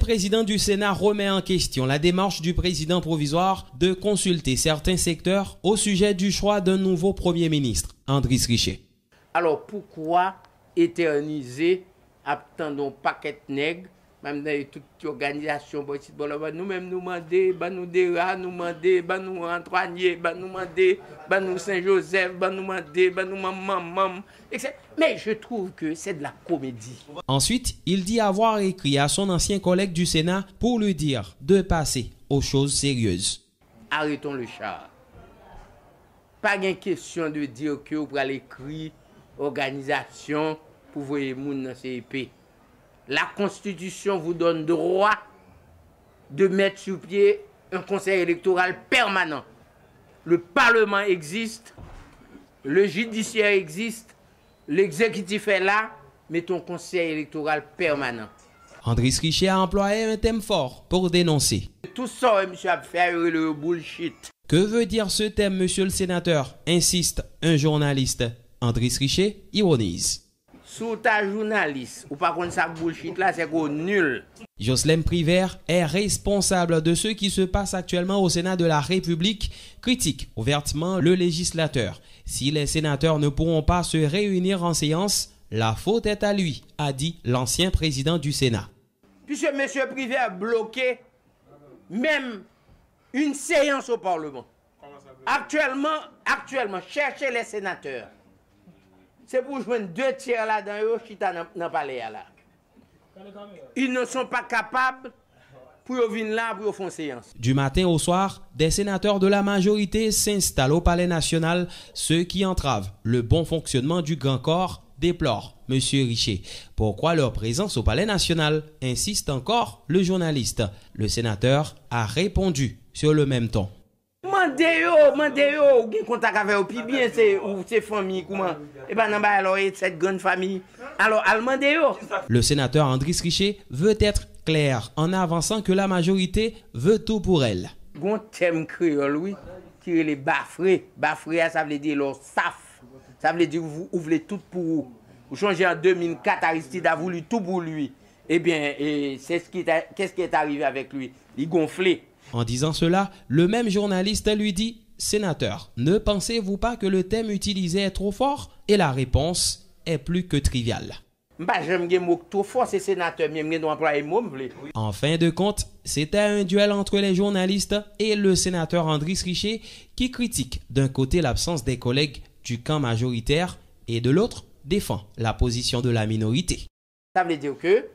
président du Sénat remet en question la démarche du président provisoire de consulter certains secteurs au sujet du choix d'un nouveau Premier ministre, Andris Richer. Alors pourquoi éterniser attendons paquet nègres, même dans toute organisation, nous-mêmes nous demander, nous Dera, nous demander, nous Antoine, nous demander, nous Saint-Joseph, nous demander, nous Maman, etc. Mais je trouve que c'est de la comédie. Ensuite, il dit avoir écrit à son ancien collègue du Sénat pour lui dire de passer aux choses sérieuses. Arrêtons le char. Pas de question de dire que vous allez écrire organisation pour voir les gens dans CEP. La Constitution vous donne droit de mettre sur pied un conseil électoral permanent. Le Parlement existe, le judiciaire existe, l'exécutif est là, mais ton conseil électoral permanent. Andris Richer a employé un thème fort pour dénoncer. Tout ça, monsieur, a fait le bullshit. Que veut dire ce thème, monsieur le sénateur? Insiste un journaliste. Andris Richer ironise. Sous ta journaliste, ou pas contre ça bullshit là, c'est qu'on nul. Jocelyn Privert est responsable de ce qui se passe actuellement au Sénat de la République, critique ouvertement le législateur. Si les sénateurs ne pourront pas se réunir en séance, la faute est à lui, a dit l'ancien président du Sénat. Puisque M. Privert a bloqué même une séance au Parlement. Actuellement, cherchez les sénateurs. C'est pour joindre 2 tiers là-dedans, chita dans le palais là. Ils ne sont pas capables pour venir là pour faire séance. Du matin au soir, des sénateurs de la majorité s'installent au Palais national, ce qui entrave le bon fonctionnement du grand corps, déplore M. Richer. Pourquoi leur présence au Palais national? Insiste encore le journaliste. Le sénateur a répondu sur le même ton. Mandez-yo, qui contact avec eux, puis bien c'est famille, comment? Et ben, non, alors, cette grande famille. Alors, demandez-yo. Le sénateur Andris Richer veut être clair en avançant que la majorité veut tout pour elle. Gon thème créole, oui, qui est les bafrés. Bafrés, ça veut dire leur saf. Ça veut dire vous ouvrez tout pour vous. Vous changez en 2004, Aristide a voulu tout pour lui. Eh bien, qu'est-ce qui est arrivé avec lui? Il gonflait. En disant cela, le même journaliste lui dit « Sénateur, ne pensez-vous pas que le thème utilisé est trop fort ?» Et la réponse est plus que triviale. En fin de compte, c'était un duel entre les journalistes et le sénateur Andris Richer qui critique d'un côté l'absence des collègues du camp majoritaire et de l'autre défend la position de la minorité. Ça veut dire que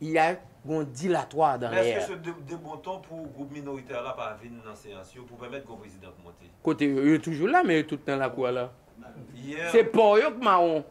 il y a un dilatoire dans l'air. Est-ce que c'est de bon temps pour le groupe minoritaire là par venir dans la séance pour permettre que le président monte? Côté, il est toujours là, mais tout le temps là quoi là. C'est pour eux que marron.